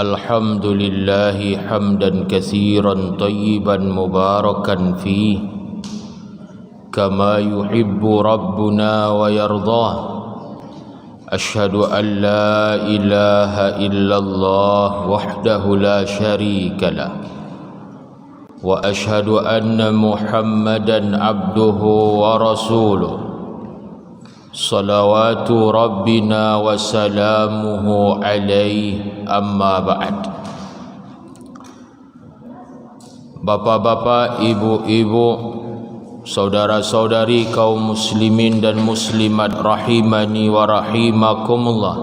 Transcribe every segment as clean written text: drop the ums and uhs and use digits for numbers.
الحمد لله حمدا كثيرا طيبا مباركا فيه كما يحب ربنا ويرضاه. أشهد أن لا إله إلا الله وحده لا شريك له، وأشهد أن محمدا عبده ورسوله، صلوات ربنا وسلامه عليه. Amma ba'd. Bapak-bapak, ibu-ibu, saudara-saudari kaum muslimin dan muslimat rahimani wa rahimakumullah.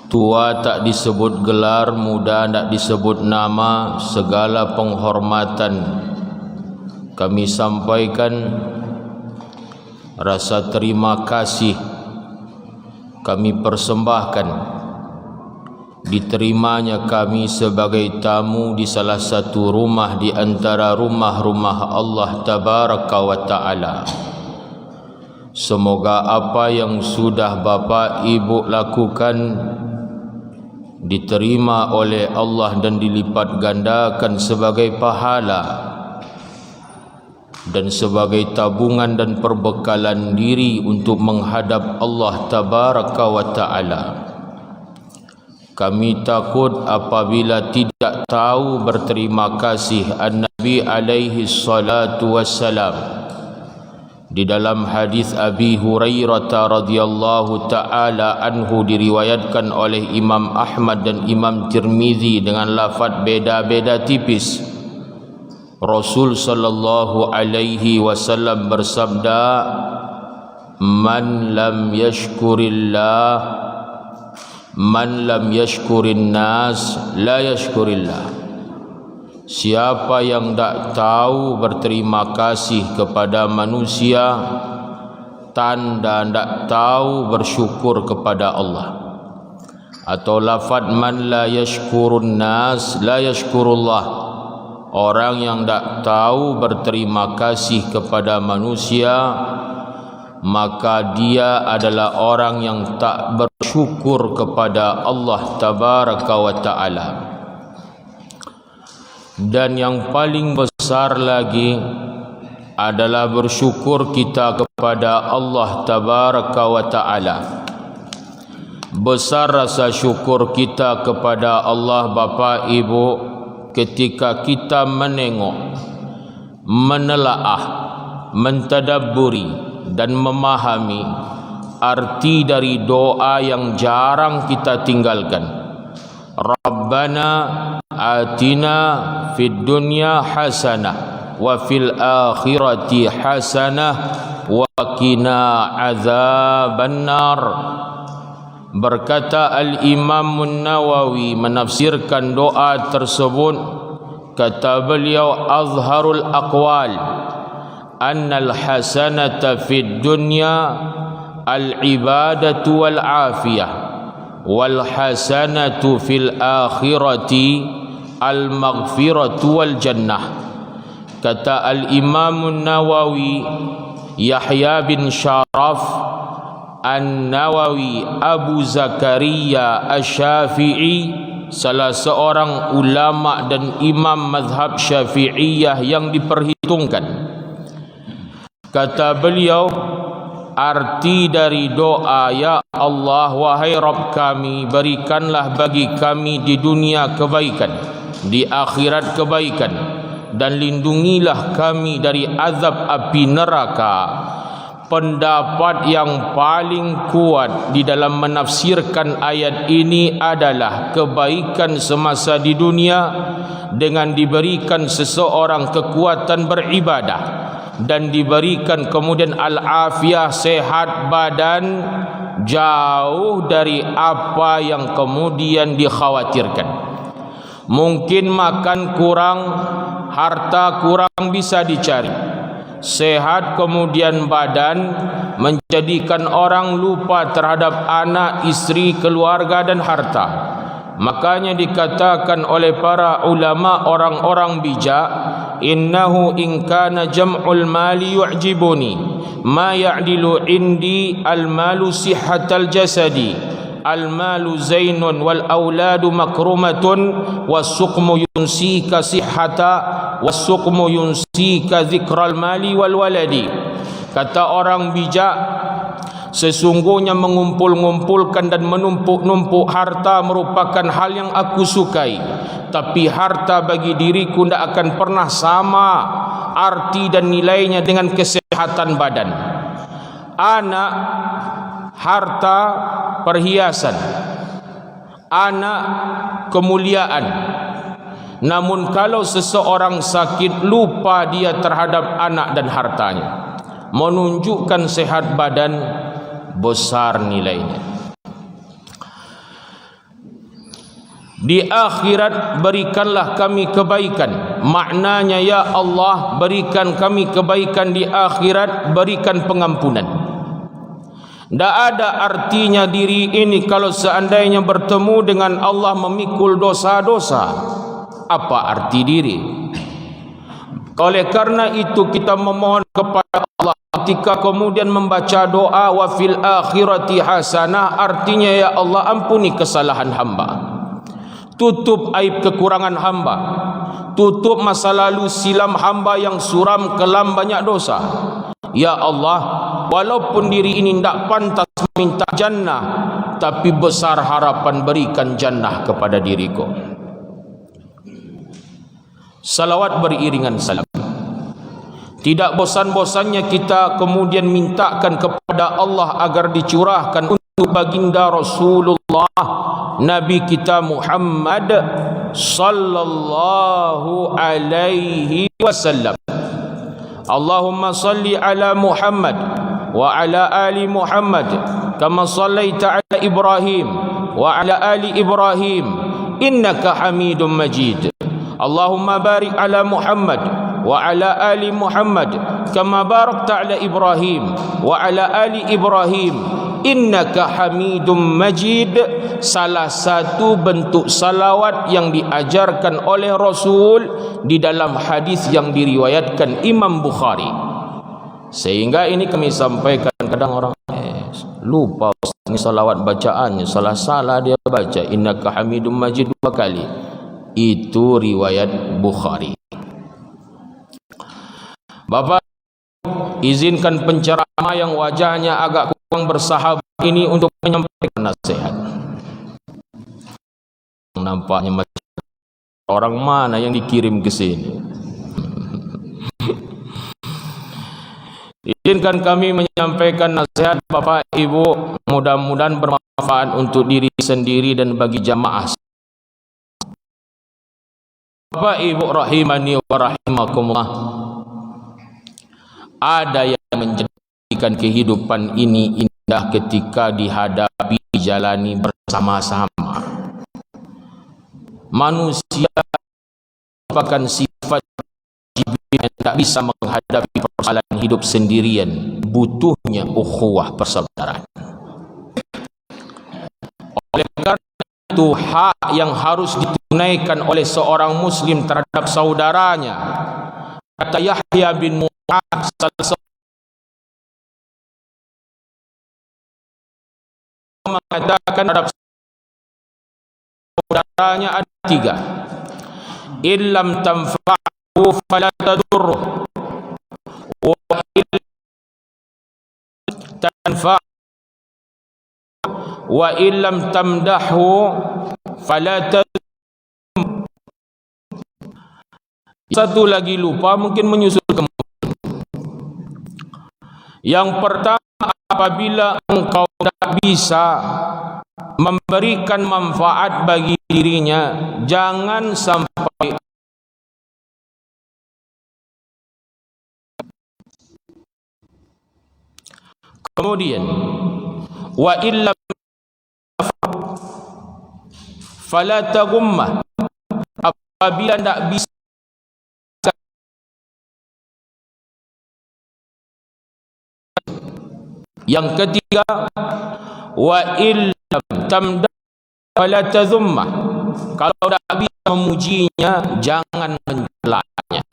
Tua tak disebut gelar, muda tak disebut nama, segala penghormatan kami sampaikan. Rasa terima kasih kami persembahkan diterimanya kami sebagai tamu di salah satu rumah di antara rumah-rumah Allah Tabaraka wa Ta'ala. Semoga apa yang sudah Bapak Ibu lakukan diterima oleh Allah dan dilipat gandakan sebagai pahala dan sebagai tabungan dan perbekalan diri untuk menghadap Allah Tabaraka wa Ta'ala. Kami takut apabila tidak tahu berterima kasih An-Nabi alaihi salatu wassalam. Di dalam hadis Abi Hurairah radhiyallahu ta'ala anhu diriwayatkan oleh Imam Ahmad dan Imam Tirmizi dengan lafaz beda-beda tipis. Rasul sallallahu alaihi wasallam bersabda, man lam yashkurin nas la yashkurillah. Siapa yang tak tahu berterima kasih kepada manusia, tanda tak tahu bersyukur kepada Allah. Atau lafaz man la yashkurun nas la yashkurullah. Orang yang tak tahu berterima kasih kepada manusia, maka dia adalah orang yang tak bersyukur kepada Allah Tabaraka wa Ta'ala. Dan yang paling besar lagi adalah bersyukur kita kepada Allah Tabaraka wa Ta'ala. Besar rasa syukur kita kepada Allah, Bapak Ibu, ketika kita menengok, menelaah, mentadabburi dan memahami arti dari doa yang jarang kita tinggalkan. Rabbana atina fid dunya hasanah wa fil akhirati hasanah wa qina azabannar. Berkata Al-Imam Nawawi menafsirkan doa tersebut, kata beliau, azharul aqwal annal hasanata fid dunya al-ibadatu wal afiyah wal hasanatu fil akhirati al-maghfiratu wal jannah. Kata Al-Imam Nawawi, Yahya bin Sharaf An-Nawawi Abu Zakaria Asy-Syafi'i, salah seorang ulama dan imam mazhab Syafi'iyah yang diperhitungkan. Kata beliau, arti dari doa, ya Allah, wahai Rabb kami, berikanlah bagi kami di dunia kebaikan, di akhirat kebaikan, dan lindungilah kami dari azab api neraka. Pendapat yang paling kuat di dalam menafsirkan ayat ini adalah kebaikan semasa di dunia dengan diberikan seseorang kekuatan beribadah dan diberikan kemudian al-afiyah, sehat badan, jauh dari apa yang kemudian dikhawatirkan. Mungkin makan kurang, harta kurang bisa dicari. Sehat kemudian badan menjadikan orang lupa terhadap anak, istri, keluarga dan harta. Makanya dikatakan oleh para ulama, orang-orang bijak, innahu in kana jam'ul mali yu'jibuni ma ya'dilu indi al malu sihhatal jasadi al-malu zainun wal auladu makrumatun was-suqmu yunsika sihhata was-suqmu yunsika dzikral mali wal waladi. Kata orang bijak, sesungguhnya mengumpul-ngumpulkan dan menumpuk-numpuk harta merupakan hal yang aku sukai, tapi harta bagi diriku tidak akan pernah sama arti dan nilainya dengan kesehatan badan. Anak, harta, perhiasan. Anak, kemuliaan. Namun kalau seseorang sakit, lupa dia terhadap anak dan hartanya, menunjukkan sehat badan besar nilainya. Di akhirat berikanlah kami kebaikan. Maknanya, ya Allah, berikan kami kebaikan di akhirat, berikan pengampunan. Tak ada artinya diri ini kalau seandainya bertemu dengan Allah memikul dosa-dosa. Apa arti diri? Oleh karena itu kita memohon kepada Allah ketika kemudian membaca doa wa fil akhirati hasanah, artinya ya Allah ampuni kesalahan hamba, tutup aib kekurangan hamba, tutup masa lalu silam hamba yang suram kelam banyak dosa. Ya Allah, walaupun diri ini tidak pantas minta jannah, tapi besar harapan berikan jannah kepada diriku. Salawat beriringan salam. Tidak bosan-bosannya kita kemudian mintakan kepada Allah agar dicurahkan untuk baginda Rasulullah Nabi kita Muhammad sallallahu alaihi wasallam. Allahumma salli ala Muhammad wa ala ali Muhammad kama sallaita ala Ibrahim wa ala ali Ibrahim innaka Hamidum Majid. Allahumma barik ala Muhammad wa ala ali Muhammad kama barakta ala Ibrahim wa ala ali Ibrahim innaka Hamidum Majid. Salah satu bentuk salawat yang diajarkan oleh Rasul di dalam hadis yang diriwayatkan Imam Bukhari. Sehingga ini kami sampaikan, kadang orang lupa ini salawat bacaannya, salah-salah dia baca innaka Hamidum Majid 2 kali. Itu riwayat Bukhari. Bapak, izinkan penceramah yang wajahnya agak kurang bersahabat ini untuk menyampaikan nasihat. Nampaknya macam orang mana yang dikirim ke sini. Izinkan kami menyampaikan nasihat Bapak Ibu, mudah-mudahan bermanfaat untuk diri sendiri dan bagi jamaah. Bapak Ibu rahimani wa rahimakumullah, ada yang menjadikan kehidupan ini indah ketika dihadapi, dijalani bersama-sama. Manusia merupakan sifat yang tak bisa menghadapi persoalan hidup sendirian, butuhnya ukhuwah persaudaraan. Oleh karena itu, hak yang harus ditunaikan oleh seorang muslim terhadap saudaranya. Kata Yahya bin Mu'ad, salah seorang mengatakan terhadap saudaranya ada 3. Illam tanfa'u fala tadurruh wa illam tanfa'u wa illam tamdahu fala tadurruh. Satu lagi lupa, mungkin menyusul kemudian. Yang pertama, apabila engkau tidak bisa memberikan manfaat bagi dirinya, jangan sampai kemudian wa illa fala tagummah, apabila tidak bisa. Yang ketiga, wa illam tamdah fala tazummah, kalau tidak bisa memujinya, jangan mencelanya.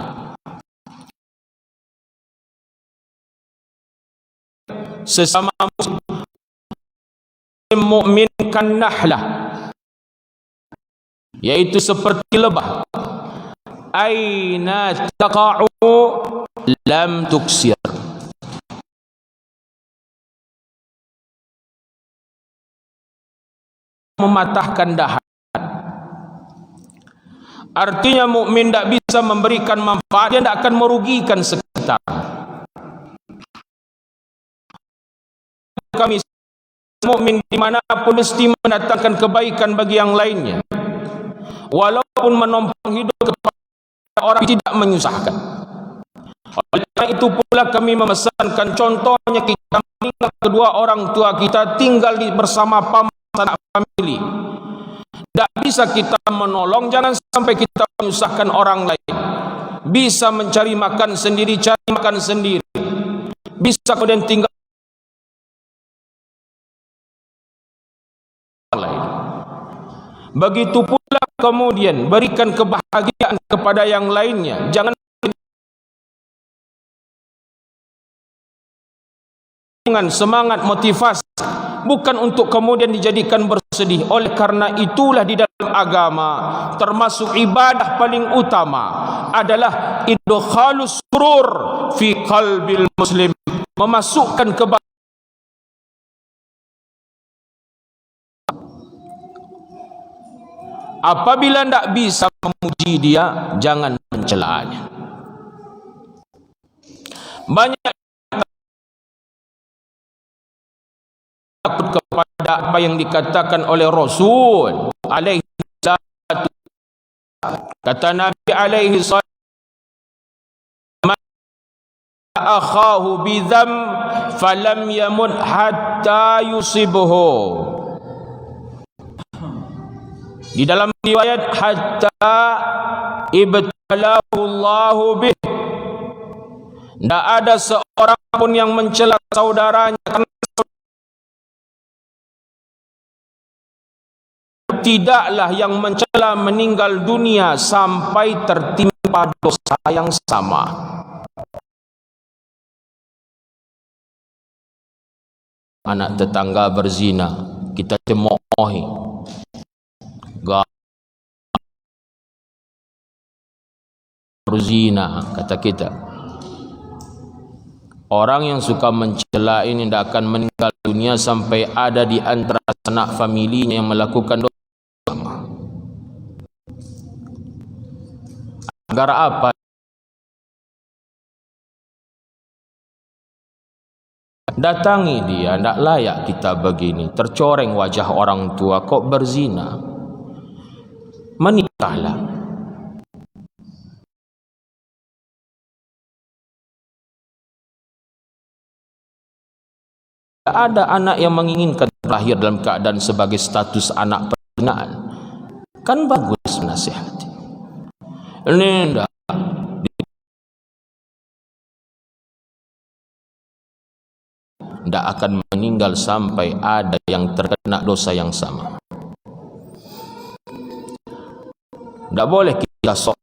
Sesama muslim mukmin kan nahlah, yaitu seperti lebah. Aina taqa'u lam tuksir, mematahkan dahan. Artinya mukmin tidak bisa memberikan manfaat, dia tidak akan merugikan sekitar. Kami mukmin dimanapun mesti mendatangkan kebaikan bagi yang lainnya, walaupun menumpang hidup kepada orang tidak menyusahkan. Oleh karena itu pula kami memesankan, contohnya kita meninggal kedua orang tua kita, tinggal bersama paman anak famili. Tidak bisa kita menolong, jangan sampai kita menyusahkan orang lain. Bisa mencari makan sendiri, cari makan sendiri. Bisa kemudian tinggal lain. Begitu pula kemudian berikan kebahagiaan kepada yang lainnya. Jangan dengan semangat motivasi, bukan untuk kemudian dijadikan bersedih. Oleh karena itulah di dalam agama termasuk ibadah paling utama adalah idkhalus surur fi qalbil muslim, memasukkan kebahagiaan. Apabila tidak bisa memuji dia, jangan mencelaanya. Banyak takut kepada apa yang dikatakan oleh Rasul alaihi salatu. Kata Nabi alaihi salatu, man akhahu bidham falam yamut hatta yusibuhu. Di dalam riwayat hatta ibtalahu Allahu bih. Tidak ada seorang pun yang mencela saudaranya, karena tidaklah yang mencela meninggal dunia sampai tertimpa dosa yang sama. Anak tetangga berzina, kita cemoohi, berzina, kata kita. Orang yang suka mencela ini tidak akan meninggal dunia sampai ada di antara anak familinya yang melakukan dosa. Agar apa? Datangi dia, tidak layak kita begini. Tercoreng wajah orang tua, kok berzina. Menikahlah. Ada anak yang menginginkan lahir dalam keadaan sebagai status anak perzinaan, kan bagus nasihati. Ini tidak akan meninggal sampai ada yang terkena dosa yang sama. Tidak boleh kita sok.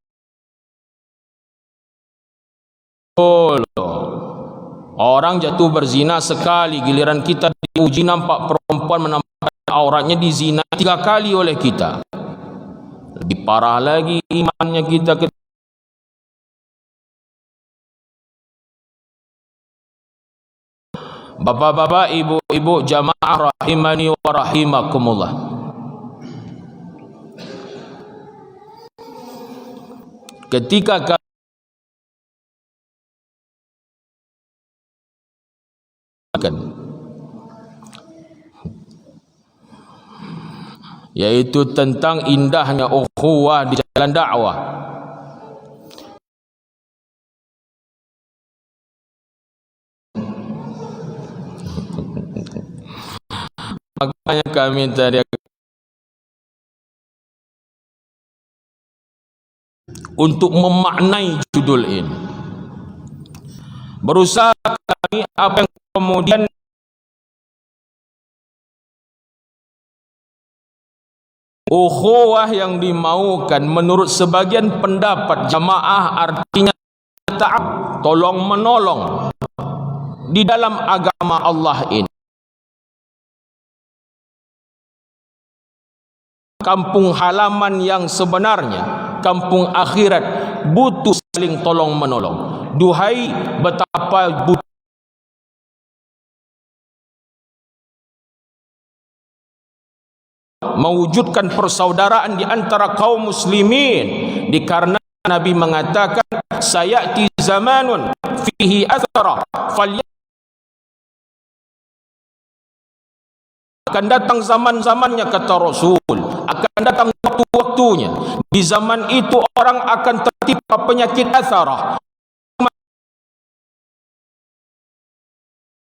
Orang jatuh berzina sekali, giliran kita diuji nampak perempuan menampakkan auratnya dizina 3 kali oleh kita. Lebih parah lagi imannya kita. Bapak-bapak, ibu-ibu, jamaah rahimani wa rahimakumullah. Ketika yaitu tentang indahnya ukhuwah di jalan dakwah. Makanya kami tadi untuk memaknai judul ini, berusaha kami apa yang kemudian ukhuwah yang dimaukan menurut sebagian pendapat jamaah artinya tolong menolong di dalam agama Allah ini. kampung halaman yang sebenarnya, kampung akhirat, butuh saling tolong menolong. Duhai betapa butuh mewujudkan persaudaraan di antara kaum muslimin, dikarenakan Nabi mengatakan sayati zamanun fihi athara akan datang zaman-zamannya, kata Rasul, akan datang waktu-waktunya, di zaman itu orang akan tertimpa penyakit athara,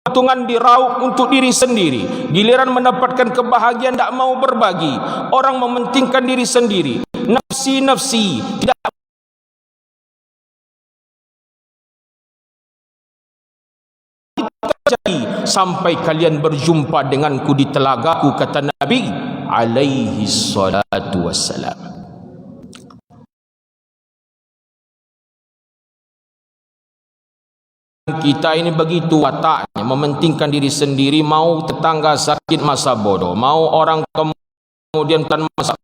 keuntungan diraup untuk diri sendiri, giliran mendapatkan kebahagiaan tak mau berbagi, orang mementingkan diri sendiri, nafsi-nafsi, tidak terjadi sampai kalian berjumpa denganku di telagaku, kata Nabi alaihi salatu wassalam. Kita ini begitu wataknya, mementingkan diri sendiri, mau tetangga sakit masa bodoh, mau orang kemudian tan masa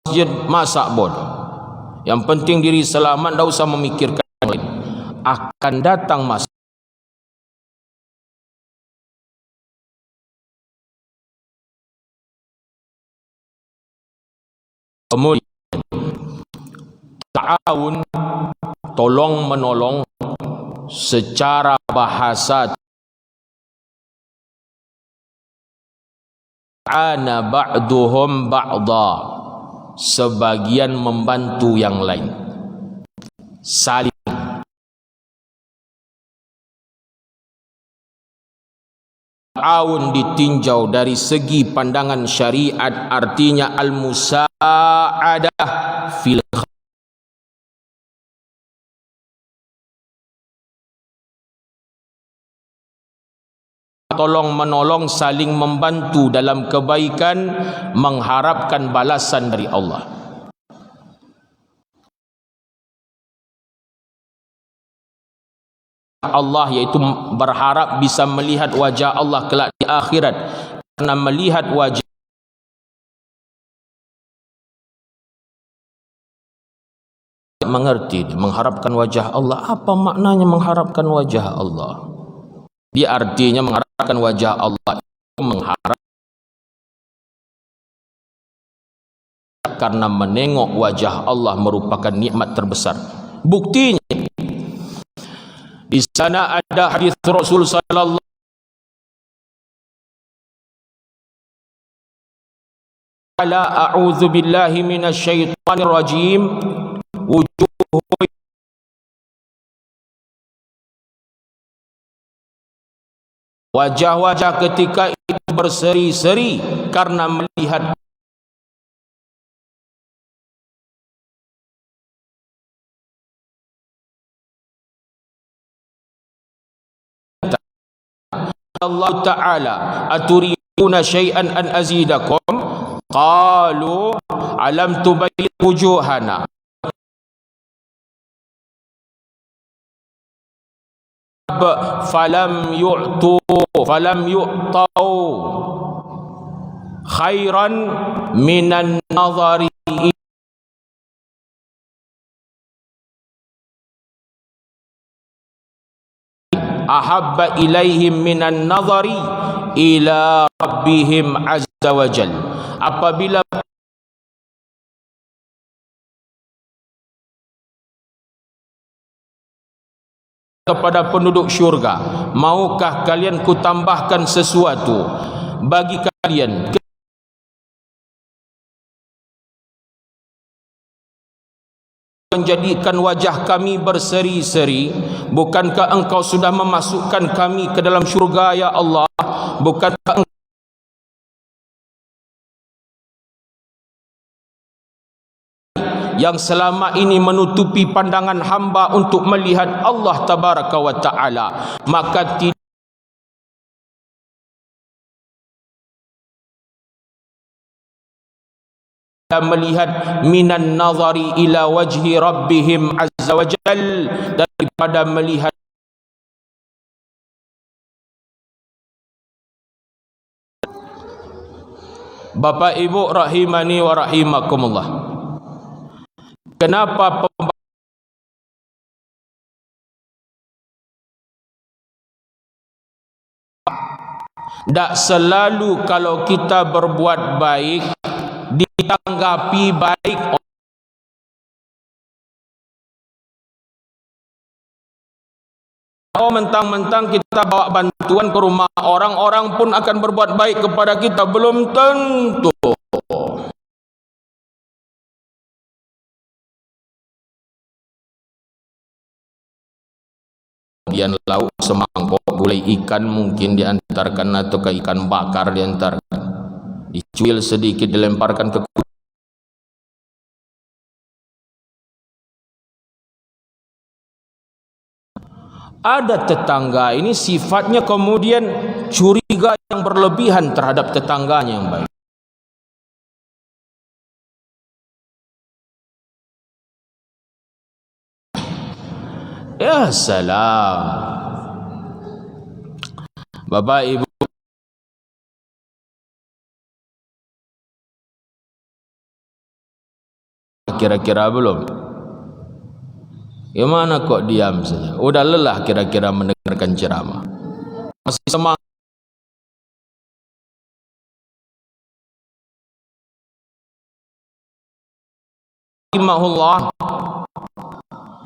masjid masa bodoh. Yang penting diri selamat, tidak usah memikirkan lain. Akan datang masa kemudian ta'awun, tolong menolong secara bahasa, ana ba'duhum ba'da, sebagian membantu yang lain, saling. Ta'awun ditinjau dari segi pandangan syariat, artinya al-musa'adah fil tolong menolong, saling membantu dalam kebaikan, mengharapkan balasan dari Allah. Allah, yaitu berharap bisa melihat wajah Allah kelak di akhirat, karena melihat wajah mengerti, mengharapkan wajah Allah. Apa maknanya mengharapkan wajah Allah? Dia artinya mengharapkan wajah Allah, mengharap karena menengok wajah Allah merupakan nikmat terbesar. Buktinya di sana ada hadis Rasul sallallahu alaihi wasallam, a'udzu billahi minasyaitonir rajim, wujuh wajah-wajah ketika itu berseri-seri karena melihat Allah Ta'ala, aturiduna syai'an an azidakum, qalu alam tubayyid wujuhana, falam yu'tau khairan minan nazari ahabba ilaihim minan nazari ila rabbihim azza wa jal. Apabila kepada penduduk syurga, maukah kalian kutambahkan sesuatu bagi kalian menjadikan wajah kami berseri-seri? Bukankah engkau sudah memasukkan kami ke dalam syurga, ya Allah? Bukankah engkau yang selama ini menutupi pandangan hamba untuk melihat Allah tabaraka wa ta'ala? Maka tidak melihat minan nazari ila wajhi rabbihim azza wa jal, daripada melihat Bapak Ibu rahimani wa rahimakumullah. Kenapa tak selalu kalau kita berbuat baik ditanggapi baik? Oh, mentang-mentang kita bawa bantuan ke rumah orang pun akan berbuat baik kepada kita? Belum tentu. Kemudian lauk semangkok gulai ikan mungkin diantarkan, atau ke ikan bakar diantarkan, dicuil sedikit dilemparkan ke kuda. Ada tetangga ini sifatnya kemudian curiga yang berlebihan terhadap tetangganya yang baik. Ya salam. Bapak Ibu, kira-kira belum? Gimana kok diam saja? Udah lelah kira-kira mendengarkan ceramah? Masih semangat? Rahimahullah,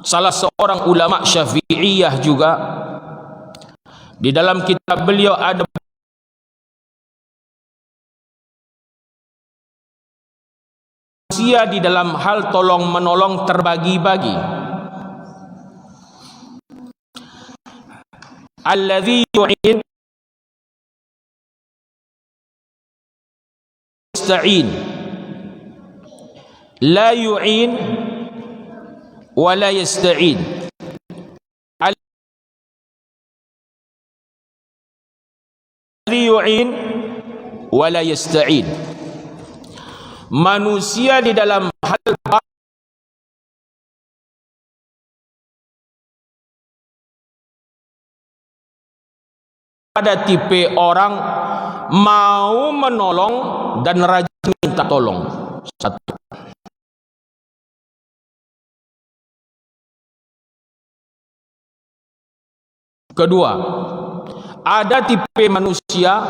salah seorang ulama Syafi'iyah juga, di dalam kitab beliau ada manusia di dalam hal tolong menolong terbagi-bagi. Alladzi yu'in yasta'in, la yu'in wa la yasta'in. Alladzi yu'in wa la yasta'in. Manusia di dalam hal ada tipe orang mau menolong dan rajin minta tolong. Satu. Kedua, ada tipe manusia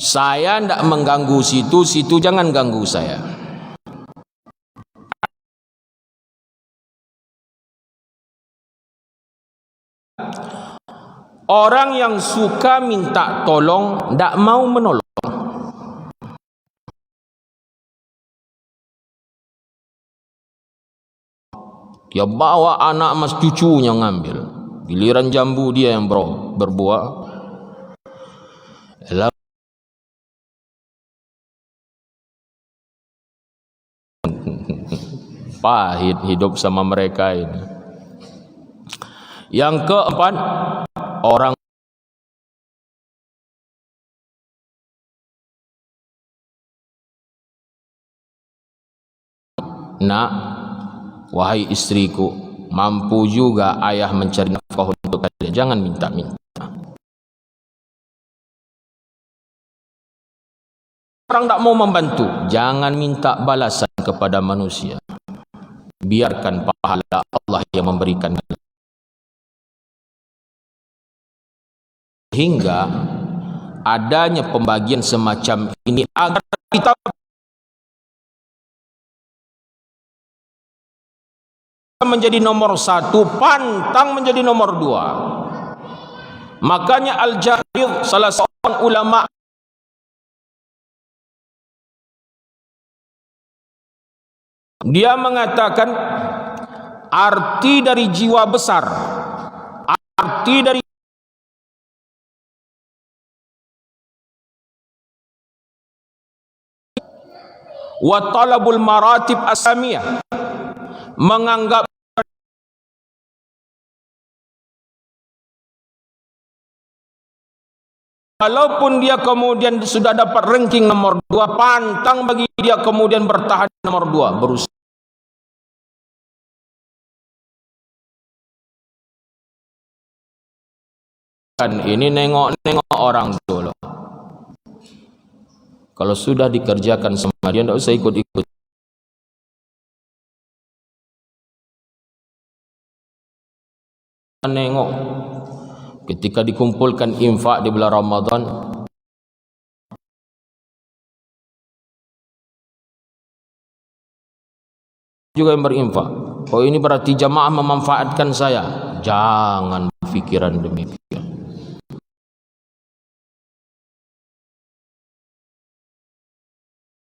saya tidak mengganggu situ, situ jangan ganggu saya. Orang yang suka minta tolong, tidak mau menolong. Dia bawa anak mas cucunya ngambil, giliran jambu dia yang berbuah. Pahit hidup sama mereka ini. Yang keempat, orang nak, wahai istriku, mampu juga ayah mencari nafkah untuk kalian, jangan minta-minta. Orang tak mau membantu, jangan minta balasan kepada manusia. Biarkan pahala Allah yang memberikan. Hingga adanya pembagian semacam ini agar kita menjadi nomor satu, pantang menjadi nomor dua. Makanya Al-Jahid, salah seorang ulama, dia mengatakan arti dari jiwa besar, arti dari wa talabul maratib asamiyah, menganggap walaupun dia kemudian sudah dapat ranking nomor 2, pantang bagi dia kemudian bertahan nomor 2, berusaha ini nengok-nengok orang dulu. Kalau sudah dikerjakan sama dia, tidak usah ikut-ikut. Nengok ketika dikumpulkan infak di bulan Ramadan, juga yang berinfak. Oh, ini berarti jamaah memanfaatkan saya. Jangan pikiran demikian.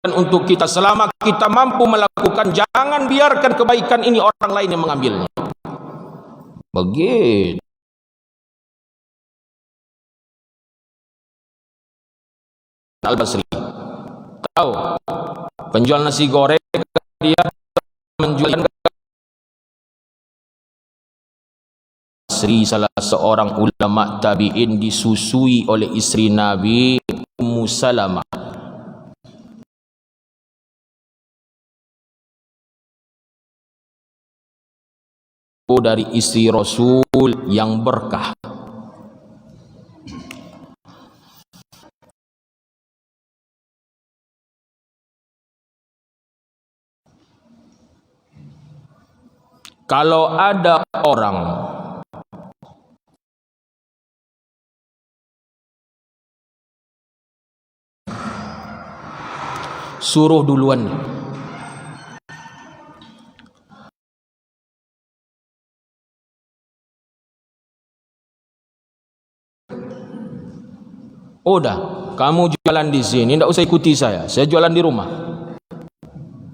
Dan untuk kita, selama kita mampu melakukan, jangan biarkan kebaikan ini orang lain yang mengambilnya. Begitu. Al-Basri tahu penjual nasi goreng, dia menjual Basri, salah seorang ulama tabi'in, disusui oleh isteri Nabi Ummu Salamah. Dari istri Rasul yang berkah. Kalau ada orang suruh duluan, udah, kamu jualan di sini, tidak usah ikuti saya jualan di rumah.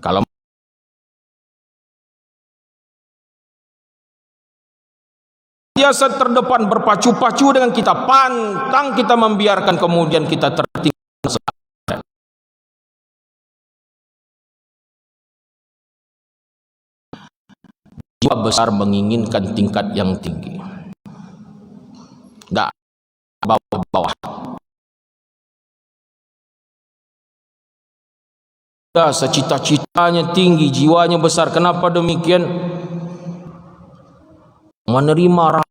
Kalau biasa terdepan berpacu-pacu dengan kita, pantang kita membiarkan kemudian kita tertinggal. Jiwa besar menginginkan tingkat yang tinggi, tidak bawah-bawah. Cita-citanya tinggi, jiwanya besar. Kenapa demikian? Menerima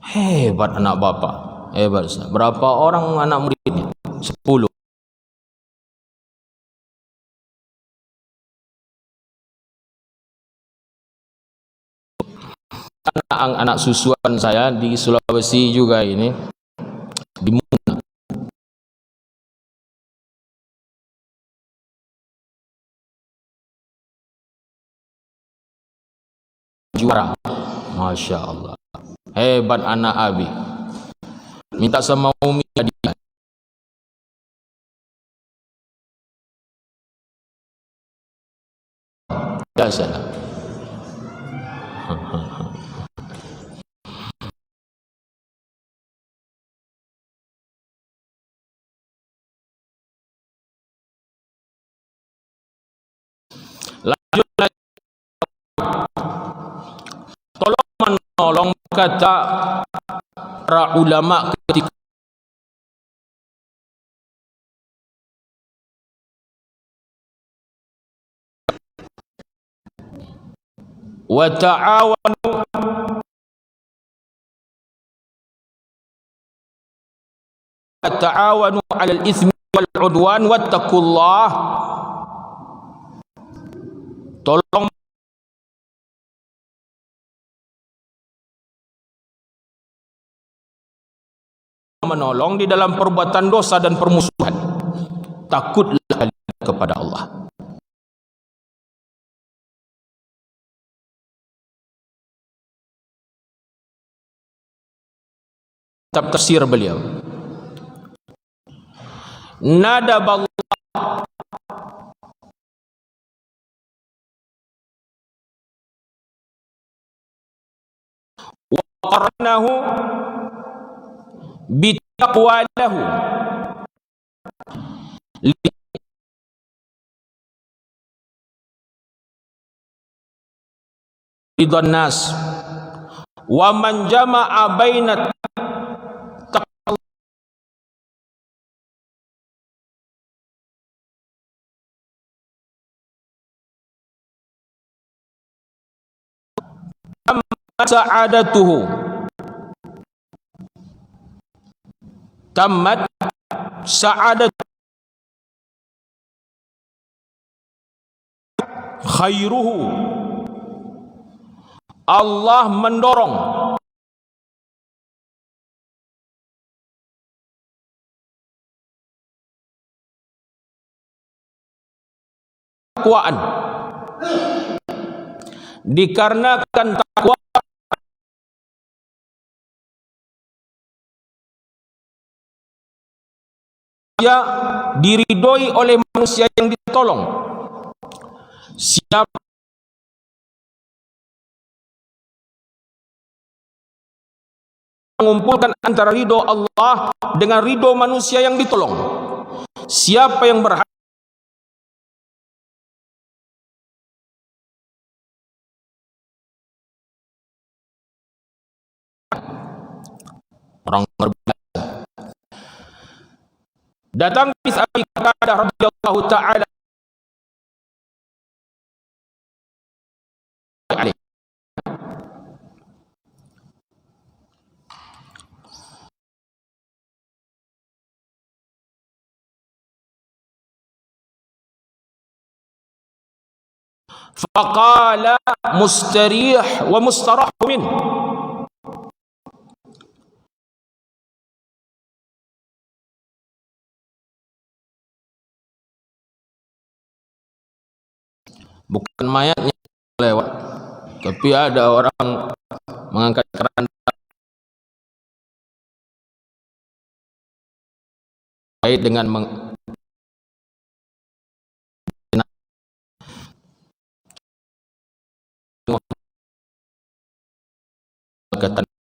hebat anak bapak, hebat. Berapa orang anak muridnya? 10. Anak susuan saya di Sulawesi juga ini, di Muna. Juara, Masya Allah, hebat anak Abi. Minta sama Umi dia. Ya salah. Lanjut lagi. Tolong menolong, kata para ulama ketika wa ta'awanu ta'awanu 'alal itsmi wal 'udwan wattaqullah. Tolong menolong di dalam perbuatan dosa dan permusuhan. Takutlah kalian kepada Allah. Tafsir beliau, nadaballah wa qarnahu bitaqwa lahu ridwan nas wa man jama'a bainat sa'adatuhu. Tammat sa'adatuhu khairuhu. Allah mendorong takwaan, dikarenakan takwa dia diridhoi oleh manusia yang ditolong. Siapa mengumpulkan antara ridho Allah dengan ridho manusia yang ditolong, siapa yang berhak orang berbeda. Datang hadis Abi Qatadah radhiyallahu taala alaihi. Faqala mustarih wa mustarah min. Bukan mayatnya lewat, tapi ada orang mengangkat keranda kait dengan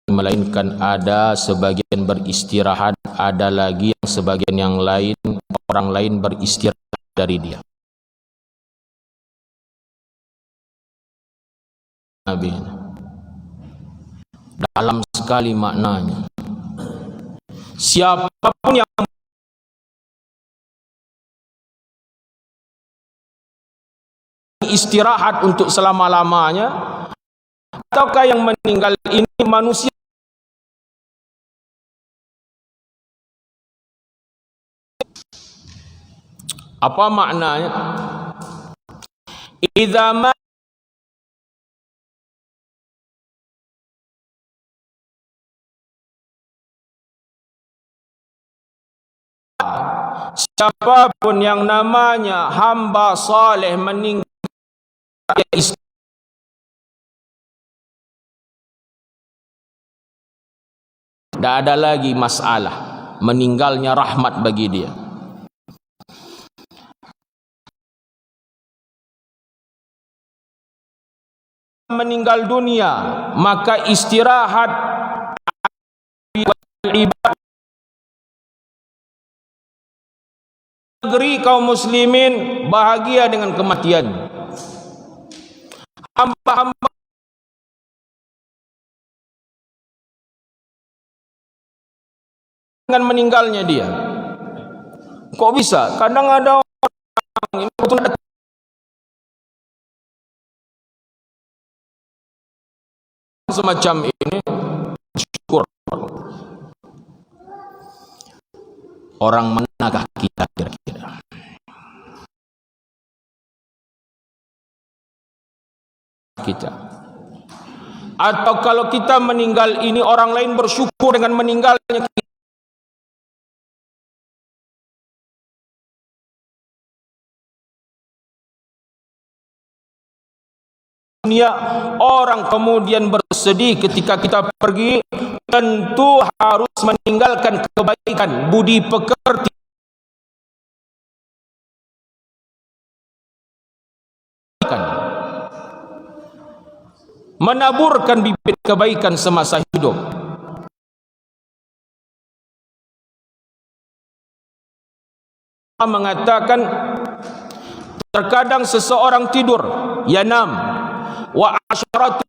melainkan ada sebagian beristirahat, ada lagi yang sebagian yang lain, orang lain beristirahat dari dia. Nabi dalam sekali maknanya. Siapapun yang istirahat untuk selama-lamanya, ataukah yang meninggal ini manusia, apa maknanya? Idza ma siapapun yang namanya hamba saleh meninggal, tidak ada lagi masalah, meninggalnya rahmat bagi dia. Meninggal dunia, maka istirahat ibadah. Negeri kaum muslimin bahagia dengan kematian. Hamba-hamba dengan meninggalnya dia. Kok bisa? Kadang ada orang semacam ini, syukur. Orang manakah kita kira-kira? Kita. Atau kalau kita meninggal ini orang lain bersyukur dengan meninggalnya kita. Dunia, orang kemudian bersedih ketika kita pergi, tentu harus meninggalkan kebaikan, budi pekerti, menaburkan bibit kebaikan semasa hidup. Allah mengatakan, terkadang seseorang tidur, yanam wa asyratu,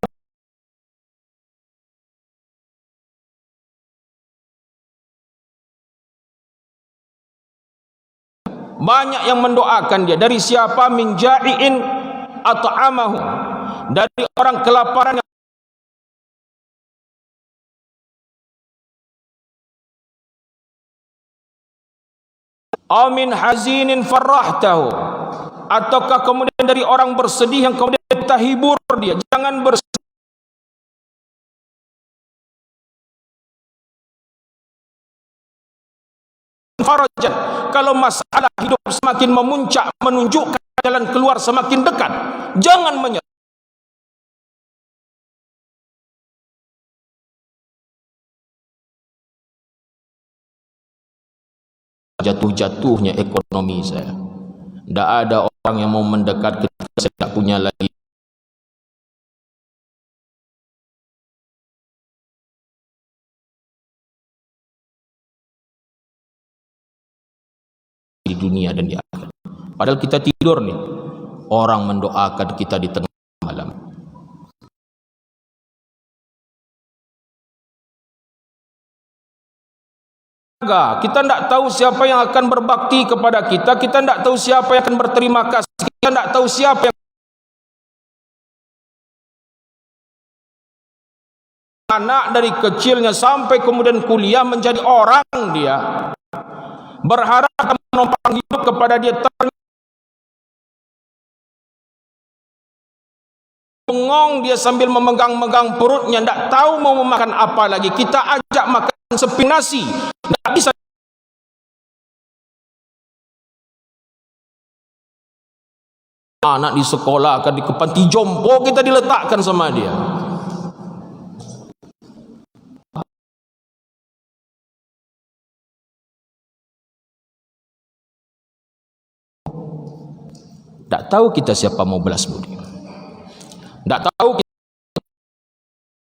banyak yang mendoakan dia. Dari siapa? Min ja'iin at'amahu, dari orang kelaparan yang Amin hazinin farrahtahu, ataukah kemudian dari orang bersedih yang kemudian kita hibur dia. Jangan bersedih farajan, kalau masalah hidup semakin memuncak, menunjukkan jalan keluar semakin dekat, jangan menyerah. Jatuh-jatuhnya ekonomi saya, tidak ada orang yang mau mendekat ketika saya tidak punya lagi di dunia dan di akhirat. Padahal kita tidur nih, orang mendoakan kita di tengah malam. Kita tidak tahu siapa yang akan berbakti kepada kita, kita tidak tahu siapa yang akan berterima kasih, kita tidak tahu siapa yang anak dari kecilnya sampai kemudian kuliah menjadi orang, dia berharap menopang hidup kepada dia, bengong dia sambil memegang-megang perutnya, tidak tahu mau memakan apa lagi. Kita ajak makan seping nasi, tidak bisa. Anak di sekolah akan di panti jompo, kita diletakkan sama dia. Tak tahu kita siapa mau belas budi. Tak tahu